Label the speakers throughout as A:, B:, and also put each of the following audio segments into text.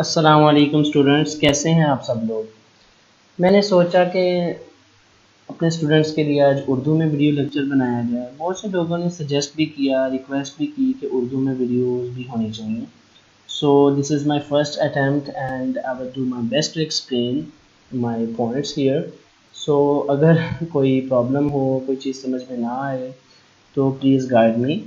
A: अस्सलाम वालेकुम स्टूडेंट्स, कैसे हैं आप सब लोग। मैंने सोचा कि अपने स्टूडेंट्स के लिए आज उर्दू में वीडियो लेक्चर बनाया जाए। बहुत से लोगों ने सजेस्ट भी किया, रिक्वेस्ट भी की कि उर्दू में वीडियोस भी होनी चाहिए। So this is my first attempt and I will do my best to explain my points here. So अगर कोई प्रॉब्लम हो, कोई चीज़ समझ में ना आए तो please guide me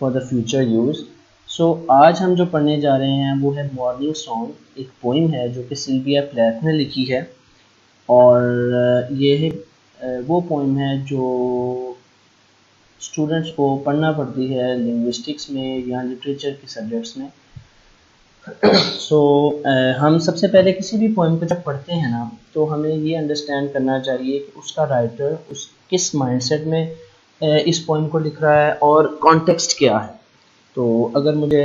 A: for the future use. So आज हम जो पढ़ने जा रहे हैं वो है मॉर्निंग सॉन्ग, एक पोइम है जो कि सिल्विया प्लैथ ने लिखी है। और ये है वो पोइम है जो स्टूडेंट्स को पढ़ना पड़ती है लिंग्विस्टिक्स में या लिटरेचर के सब्जेक्ट्स में। सो हम सबसे पहले किसी भी पोइम को जब पढ़ते हैं ना, तो हमें ये अंडरस्टैंड करना चाहिए कि उसका राइटर उस किस माइंडसेट में इस पोइम को लिख रहा है और कॉन्टेक्स्ट क्या है। तो अगर मुझे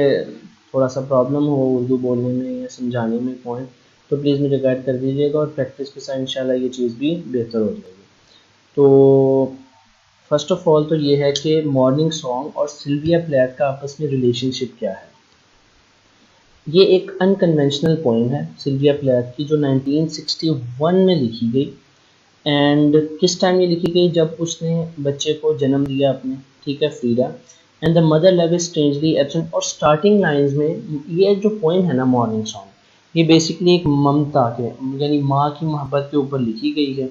A: थोड़ा सा प्रॉब्लम हो उर्दू बोलने में या समझाने में पॉइंट, तो प्लीज़ मुझे गाइड कर दीजिएगा और प्रैक्टिस के साथ इंशाल्लाह ये चीज़ भी बेहतर हो जाएगी। तो फर्स्ट ऑफ ऑल तो ये है कि मॉर्निंग सॉन्ग और सिल्विया प्लैथ का आपस में रिलेशनशिप क्या है। ये एक अनकन्वेंशनल पोइम है सिल्विया प्लैथ की, जो 1961 में लिखी गई। एंड किस टाइम ये लिखी गई, जब उसने बच्चे को जन्म दिया अपने, ठीक है, Frieda. And the mother love is strangely absent. और स्टार्टिंग लाइंस में ये जो पोइम है ना मॉर्निंग सॉन्ग, ये बेसिकली एक ममता के यानी माँ की मोहब्बत के ऊपर लिखी गई है।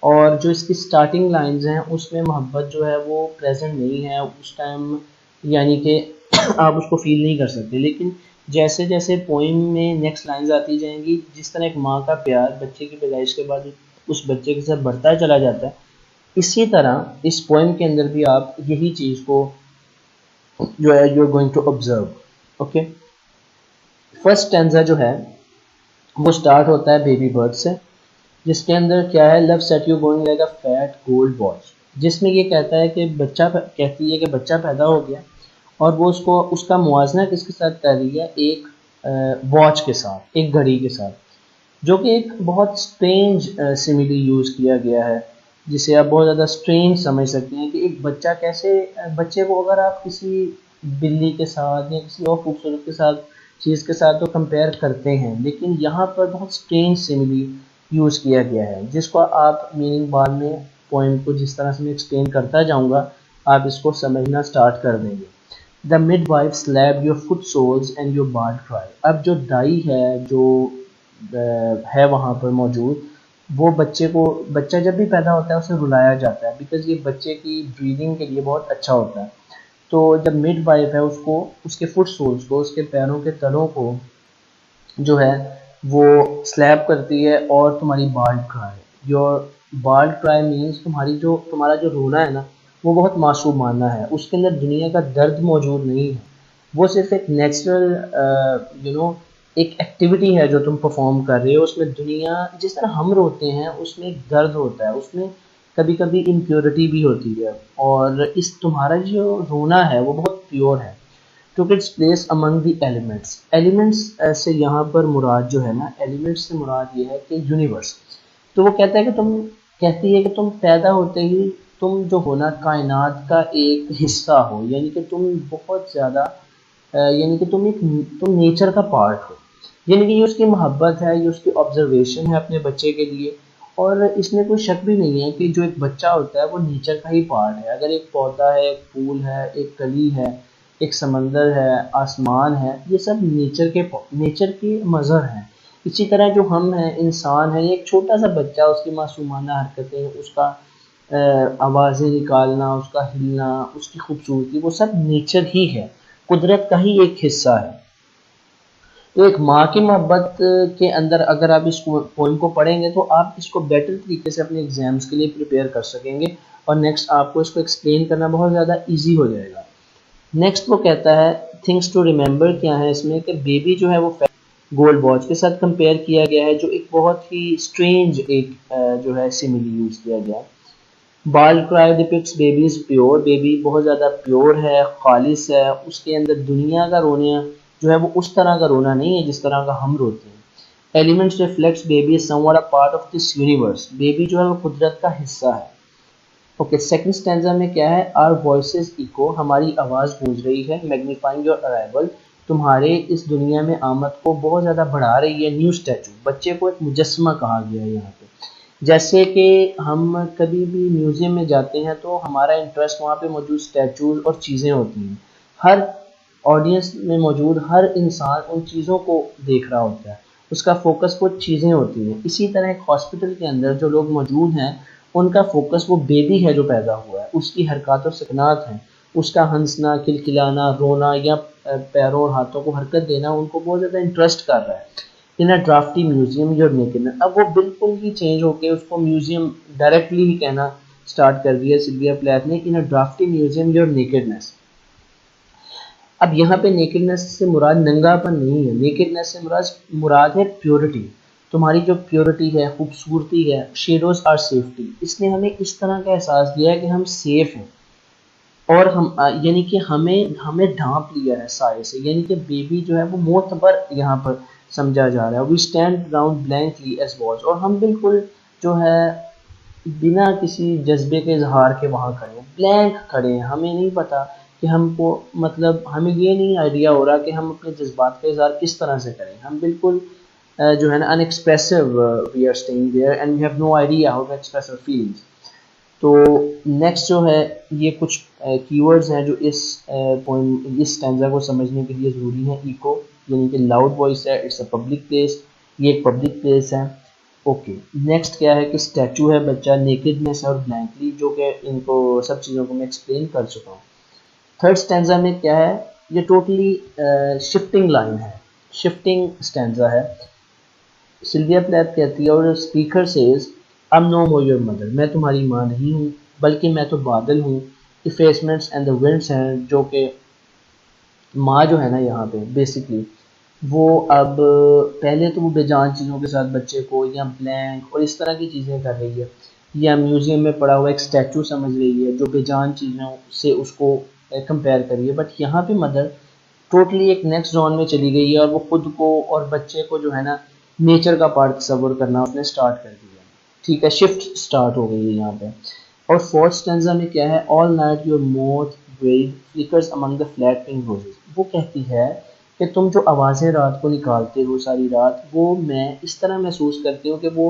A: और जो इसकी स्टार्टिंग लाइंस हैं उसमें मोहब्बत जो है वो प्रेजेंट नहीं है उस टाइम, यानी कि आप उसको फील नहीं कर सकते। लेकिन जैसे जैसे पोइम में नेक्स्ट लाइंस आती जाएंगी, जिस तरह एक माँ का प्यार बच्चे की पैदाइश के बाद उस बच्चे के साथ बढ़ता चला जाता है, इसी तरह इस पोइम के अंदर भी आप यही चीज़ को जो है you are going to observe. Okay, first stanza जो है वो स्टार्ट होता है बेबी बर्ड से, जिसके अंदर क्या है, love set you going like a fat gold watch, जिसमें ये कहता है कि कहती है कि बच्चा पैदा हो गया और वो उसको उसका मुआवजा किसके साथ कर रही है, एक वॉच के साथ, एक घड़ी के साथ, जो कि एक बहुत स्ट्रेंज सिमिली यूज़ किया गया है, जिसे आप बहुत ज़्यादा स्ट्रेंज समझ सकते हैं कि एक बच्चा कैसे, बच्चे को अगर आप किसी बिल्ली के साथ या किसी और खूबसूरत के साथ चीज़ के साथ तो कंपेयर करते हैं, लेकिन यहाँ पर बहुत स्ट्रेंज सिमिली यूज़ किया गया है, जिसको आप मीनिंग बाद में पॉइंट को जिस तरह से मैं एक्सप्लेन करता जाऊँगा आप इसको समझना स्टार्ट कर देंगे। The midwife slapped your foot soles and your bald cry. अब जो दाई है, जो है वहाँ पर मौजूद, वो बच्चा जब भी पैदा होता है उसे रुलाया जाता है, बिकॉज ये बच्चे की ब्रीदिंग के लिए बहुत अच्छा होता है। तो जब मिड वाइफ है उसको उसके फुट सोल्स को, उसके पैरों के तलों को जो है वो स्लैप करती है। और तुम्हारी bald cry, your bald cry means तुम्हारा जो रोना है ना, वो बहुत मासूमाना है, उसके अंदर दुनिया का दर्द मौजूद नहीं है, वो सिर्फ एक नेचुरल एक एक्टिविटी है जो तुम परफॉर्म कर रहे हो। उसमें दुनिया जिस तरह हम रोते हैं उसमें एक दर्द होता है, उसमें कभी कभी इम्प्योरिटी भी होती है, और इस तुम्हारा जो रोना है वो बहुत प्योर है। Took its place among the elements. Elements से यहाँ पर मुराद जो है ना, एलिमेंट्स से मुराद ये है कि यूनिवर्स। तो वो कहती है कि तुम पैदा होते ही तुम जो हो ना कायनात का एक हिस्सा हो, यानी कि तुम बहुत ज़्यादा यानी कि तुम नेचर का पार्ट हो। यानी कि ये उसकी मोहब्बत है, ये उसकी ऑब्जर्वेशन है अपने बच्चे के लिए। और इसमें कोई शक भी नहीं है कि जो एक बच्चा होता है वो नेचर का ही पार्ट है। अगर एक पौधा है, एक फूल है, एक कली है, एक समंदर है, आसमान है, ये सब नेचर के मज़हर हैं। इसी तरह जो हम हैं, इंसान है, एक छोटा सा बच्चा, उसकी मासूमाना हरकतें, उसका आवाज़ें निकालना, उसका हिलना, उसकी खूबसूरती, वो सब नेचर ही है, कुदरत का ही एक हिस्सा है। तो एक माँ की मोहब्बत के अंदर अगर आप इस पोइम को पढ़ेंगे तो आप इसको बेटर तरीके से अपने एग्जाम्स के लिए प्रिपेयर कर सकेंगे, और नेक्स्ट आपको इसको एक्सप्लेन करना बहुत ज़्यादा इजी हो जाएगा। नेक्स्ट वो कहता है थिंग्स टू रिमेंबर, क्या है इसमें कि बेबी जो है वो गोल्ड वॉच के साथ कंपेयर किया गया है, जो एक बहुत ही स्ट्रेंज एक जो है सिमिली यूज़ किया गया है। बाल cry depicts baby is pure, baby बहुत ज़्यादा प्योर है, खालिस है, उसके अंदर दुनिया का रोना जो है वो उस तरह का रोना नहीं है जिस तरह का हम रोते हैं। Elements reflects baby is somewhat a part of this universe, baby जो है वो कुदरत का हिस्सा है। ओके, सेकंड स्टैंजा में क्या है, आवर वॉइसेस इको, हमारी आवाज़ गूंज रही है, मैग्नीफाइंग योर अराइवल, तुम्हारे इस दुनिया में आमद को बहुत ज़्यादा बढ़ा रही है। न्यू स्टैचू, बच्चे को एक मुजस्समा कहा गया है यहाँ पे। जैसे कि हम कभी भी म्यूज़ियम में जाते हैं तो हमारा इंटरेस्ट वहाँ पे मौजूद स्टैचूज़ और चीज़ें होती हैं। हर ऑडियंस में मौजूद हर इंसान उन चीज़ों को देख रहा होता है, उसका फोकस वो चीज़ें होती हैं। इसी तरह एक हॉस्पिटल के अंदर जो लोग मौजूद हैं उनका फोकस वो बेबी है जो पैदा हुआ है, उसकी हरकत और सकनात हैं, उसका हंसना, खिलखिलाना, रोना या पैरों और हाथों को हरकत देना उनको बहुत ज़्यादा इंटरेस्ट कर रहा है। इन अ ड्राफ्टी म्यूजियम योर नेकेडनेस, अब वो बिल्कुल ही चेंज होके उसको म्यूजियम डायरेक्टली ही कहना स्टार्ट कर दिया सिल्विया प्लैथ ने। इन अ ड्राफ्टी म्यूजियम योर नेकेडनेस। अब यहाँ पे नेकेडनेस से मुराद नंगापन नहीं है, नेकेडनेस से मुराद है प्योरिटी। तुम्हारी जो प्योरिटी है, खूबसूरती है, शेडोज आर सेफ्टी। इसने हमें इस तरह का एहसास दिया है कि हम सेफ हैं और हम यानी कि हमें हमें ढांप लिया है साए से, यानी कि बेबी जो है वो मोतबर यहाँ पर समझा जा रहा है। We stand ground blankly as walls, और हम बिल्कुल जो है बिना किसी जज्बे के इजहार के वहाँ खड़े हैं, ब्लैंक खड़े हैं। हमें नहीं पता कि हमको मतलब हमें ये नहीं आइडिया हो रहा कि हम अपने जज्बात का इजहार किस तरह से करें। हम बिल्कुल जो है ना unexpressive we are staying there and we have no idea how to express our feelings. तो नेक्स्ट जो है ये कुछ कीवर्ड्स हैं जो इस पॉइंट इस स्टैंजा को समझने के लिए ज़रूरी है। इको यानी कि लाउड वॉइस है, इट्स अ पब्लिक प्लेस, ये एक पब्लिक प्लेस है। ओके, नेक्स्ट क्या है कि स्टैचू है बच्चा, नेकेडनेस और ब्लैंकली, जो कि इनको सब चीज़ों को मैं एक्सप्लेन कर चुका हूँ। थर्ड स्टैंजा में क्या है, ये टोटली शिफ्टिंग लाइन है, शिफ्टिंग स्टैंजा है। सिल्विया प्लैथ कहती है और speaker says I am no more your mother, मैं तुम्हारी माँ नहीं हूँ बल्कि मैं तो बादल हूँ। इफेसमेंट्स एंड द विंड्स हैं, जो कि माँ जो है ना यहाँ पे बेसिकली वो अब पहले तो वो बेजान चीज़ों के साथ बच्चे को या ब्लैंक और इस तरह की चीज़ें कर रही है, या म्यूज़ियम में पड़ा हुआ एक स्टैचू समझ रही है जो बेजान चीज़ों से उसको कंपेयर करिए। बट यहाँ पे मदर टोटली एक नेक्स्ट जोन में चली गई है और वो खुद को और बच्चे को जो है ना नेचर का पार्ट तस्वर करना उसने स्टार्ट कर दिया। ठीक है, शिफ्ट स्टार्ट हो गई है यहाँ पे। और फोर्थ स्टैंजा में क्या है, all night your mouth bread flickers among the flat pink roses. वो कहती है कि तुम जो आवाज़ें रात को निकालते हो सारी रात, वो मैं इस तरह महसूस करती हूँ कि वो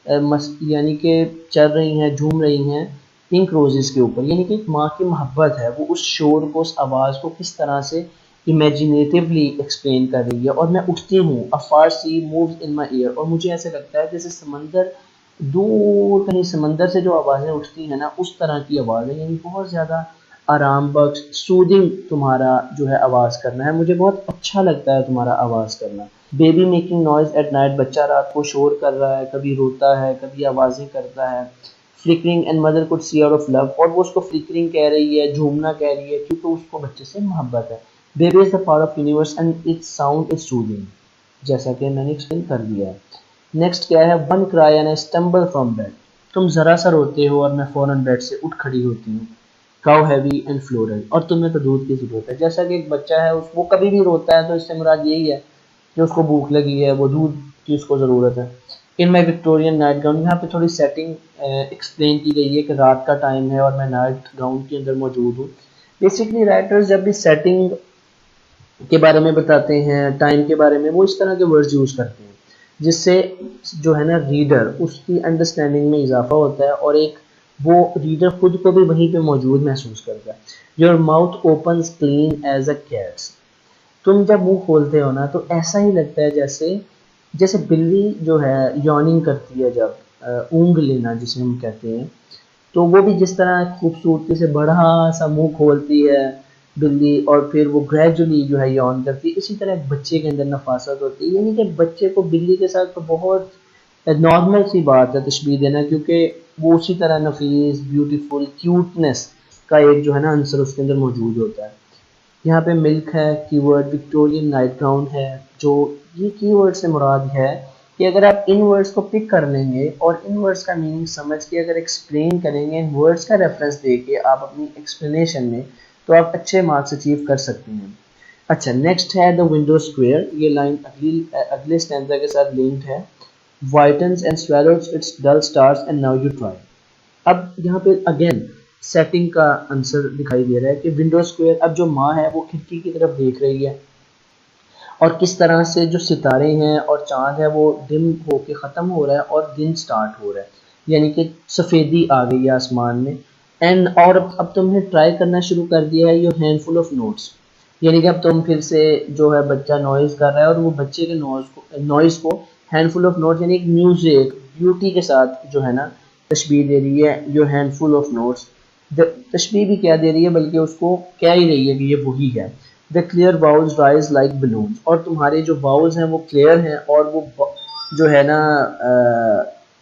A: यानी कि चल रही हैं, झूम रही हैं पिंक रोजेस के ऊपर। यानी कि एक माँ की मोहब्बत है, वो उस शोर को, उस आवाज़ को किस तरह से इमेजिनेटिवली एक्सप्लेन कर रही है। और मैं उठती हूँ, अ फार सी मूव्स इन माई ईयर, और मुझे ऐसे लगता है जैसे समंदर दूर कहीं समंदर से जो आवाज़ें उठती हैं ना उस तरह की आवाज़ है। यानी बहुत ज़्यादा आराम बख्श, सूदिंग तुम्हारा जो है आवाज़ करना है, मुझे बहुत अच्छा लगता है तुम्हारा आवाज़ करना। Baby making noise at night, बच्चा रात को शोर कर रहा है, कभी रोता है, कभी आवाज़ें करता है। Flickering and mother could see out of love, और वो उसको फ्लिकरिंग कह रही है, झूमना कह रही है, क्योंकि उसको बच्चे से मोहब्बत है। Baby is the part of universe and it's sound is soothing, जैसा कि मैंने एक्सप्लेन कर दिया है। नेक्स्ट क्या है, one cry and I stumble from bed, तुम ज़रा सा रोते हो और मैं फ़ौरन बेड से उठ खड़ी होती हूँ। काउ हैवी एंड फ्लोरल, और तुम्हें तो दूध की ज़रूरत है। जैसा कि एक बच्चा है वो कभी भी रोता है तो इससे मुराद यही है कि उसको भूख लगी है, वो दूध की उसको ज़रूरत है। इन माई विक्टोरियन नाइट गाउन, यहाँ पे थोड़ी सेटिंग एक्सप्लेन की गई है कि रात का टाइम है और मैं नाइट गाउन के अंदर मौजूद हूँ। बेसिकली राइटर्स जब भी सेटिंग के बारे में बताते हैं, टाइम के बारे में, वो इस तरह के वर्ड्स यूज़ करते हैं जिससे जो है ना रीडर उसकी अंडरस्टैंडिंग में इजाफा होता है और एक वो रीडर खुद को भी वहीं पे मौजूद महसूस करता है। Your mouth opens clean as a cat's, तुम जब मुंह खोलते हो ना तो ऐसा ही लगता है जैसे जैसे बिल्ली जो है यॉर्निंग करती है, जब ऊँग लेना जिसे हम कहते हैं, तो वो भी जिस तरह खूबसूरती से बड़ा सा मुंह खोलती है बिल्ली और फिर वो ग्रेजुअली जो है यौन करती है, इसी तरह एक बच्चे के अंदर नफासत होती है। यानी कि बच्चे को बिल्ली के साथ तो बहुत नॉर्मल सी बात है तशबीह देना, क्योंकि वो उसी तरह नफीस, ब्यूटीफुल, क्यूटनेस का एक जो है ना आंसर उसके अंदर मौजूद होता है। यहाँ पे मिल्क है कीवर्ड, विक्टोरियन नाइट गाउन है, जो ये कीवर्ड से मुराद है कि अगर आप इन वर्ड्स को पिक कर लेंगे और इन वर्ड्स का मीनिंग समझ के अगर एक्सप्लेन करेंगे, इन वर्ड्स का रेफरेंस देके आप अपनी एक्सप्लेनेशन में, तो आप अच्छे मार्क्स अचीव कर सकते हैं। अच्छा, नेक्स्ट है द विंडो स्क्वेयर, ये लाइन अगले स्टैंजा के साथ लिंक्ड है। Whitens and swallows its dull stars and now you try. अब यहाँ पे अगेन सेटिंग का आंसर दिखाई दे रहा है कि विंडो स्क्वेयर, अब जो माँ है वो खिड़की की तरफ देख रही है और किस तरह से जो सितारे हैं और चाँद है वो डिम होके ख़त्म हो रहा है और दिन स्टार्ट हो रहा है, यानी कि सफ़ेदी आ गई है आसमान में। एंड और अब तुमने ट्राई करना शुरू कर दिया है योर हैंडफुल ऑफ नोट्स, यानी कि अब तुम फिर से जो है बच्चा नॉइज़ कर रहा है और वो बच्चे के नॉइज़ को हैंडफुल ऑफ नोट्स यानी एक म्यूजिक ब्यूटी के साथ जो है ना तशबीह दे रही है। योर हैंडफुल ऑफ नोट्स, तशबीह भी क्या दे रही है बल्कि उसको कह ही रही है कि ये वही है। The clear vowels rise like balloons, और तुम्हारे जो वाउल्स हैं वो क्लियर हैं और वो जो है ना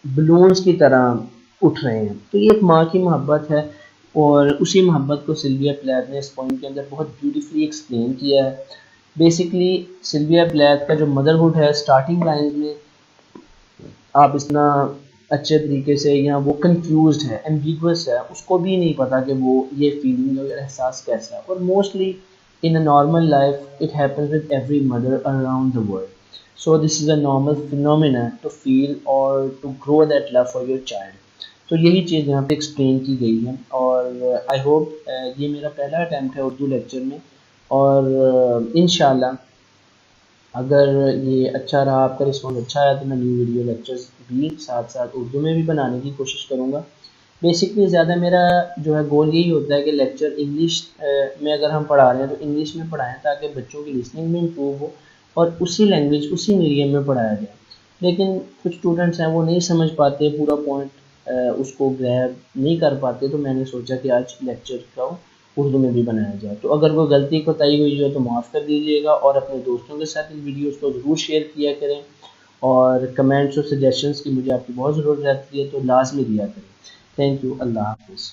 A: बलून्स की तरह उठ रहे हैं। तो ये एक माँ की मोहब्बत है और उसी मोहब्बत को सिल्विया प्लैथ ने इस पॉइंट के अंदर बहुत ब्यूटीफुली एक्सप्लेन किया है। बेसिकली सिल्विया प्लैथ का जो मदरहुड है स्टार्टिंग लाइन में आप इतना अच्छे तरीके से, या वो कंफ्यूज्ड है, एम्बिगुअस है, उसको भी नहीं पता कि वो ये फीलिंग और एहसास कैसा है। और mostly in a normal life it happens with every mother around the world, so this is a normal phenomena to feel or to grow that love for your child. तो यही चीज़ यहाँ पे एक्सप्लेन की गई है और आई होप ये मेरा पहला अटैम्प्ट है उर्दू लेक्चर में और इंशाल्लाह अगर ये अच्छा रहा, आपका रिस्पॉन्स अच्छा आया तो मैं न्यू वीडियो लेक्चर्स भी साथ साथ उर्दू में भी बनाने की कोशिश करूँगा। बेसिकली ज़्यादा मेरा जो है गोल यही होता है कि लेक्चर इंग्लिश में अगर हम पढ़ा रहे हैं तो इंग्लिश में पढ़ाएं ताकि बच्चों की लिसनिंग भी इम्प्रूव हो और उसी लैंग्वेज उसी मीडियम में पढ़ाया जाए। लेकिन कुछ स्टूडेंट्स हैं वो नहीं समझ पाते पूरा पॉइंट, उसको ग्रैब नहीं कर पाते, तो मैंने सोचा कि आज लेक्चर का उर्दू में भी बनाया जाए। तो अगर कोई गलती कोताही हुई है तो माफ़ कर दीजिएगा और अपने दोस्तों के साथ इन वीडियोस को ज़रूर शेयर किया करें और कमेंट्स और सजेशंस की मुझे आपकी बहुत ज़रूरत रहती है, तो लाजमी दिया करें। थैंक यू, अल्लाह हाफ़िज़।